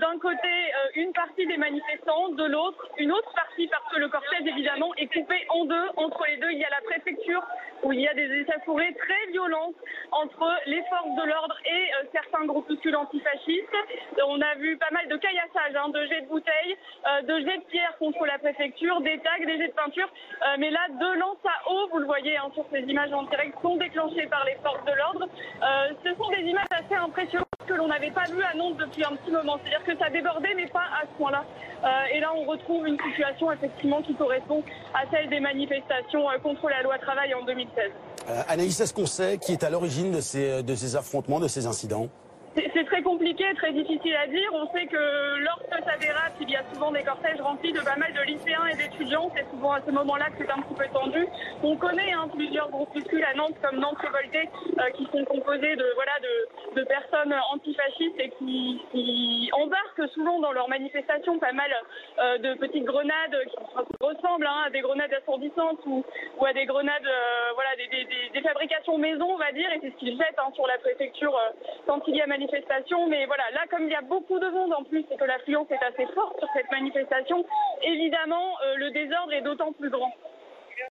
D'un côté, une partie des manifestants, de l'autre, une autre partie, parce que le cortège, évidemment, est coupé en deux. Entre les deux, il y a la préfecture, où il y a des échauffourées très violentes entre les forces de l'ordre et certains groupuscules antifascistes. On a vu pas mal de caillassage, de jets de bouteilles, de jets de pierre contre la préfecture, des tags, des jets de peinture. Mais là, deux lances à eau, vous le voyez sur ces images en direct, sont déclenchées par les forces de l'ordre. Ce sont des images assez impressionnantes que l'on n'avait pas vues à Nantes depuis un petit moment. C'est-à-dire que ça débordait, mais pas à ce point-là. Et là, on retrouve une situation effectivement qui correspond à celle des manifestations contre la loi travail en 2016. Anaïs, est-ce qu'on sait qui est à l'origine de ces affrontements, de ces incidents ? C'est très compliqué, très difficile à dire. On sait que lorsque ça dérape, il y a souvent des cortèges remplis de pas mal de lycéens et d'étudiants. C'est souvent à ce moment-là que c'est un petit peu tendu. On connaît plusieurs groupuscules à Nantes, comme Nantes Révoltée, qui sont composés de personnes antifascistes et qui embarquent souvent dans leurs manifestations pas mal de petites grenades qui ressemblent à des grenades assourdissantes ou à des grenades, des fabrications maison, on va dire. Et c'est ce qu'ils jettent sur la préfecture quand il y a manifestation. Mais voilà, là, comme il y a beaucoup de monde en plus et que l'affluence est assez forte sur cette manifestation, évidemment, le désordre est d'autant plus grand.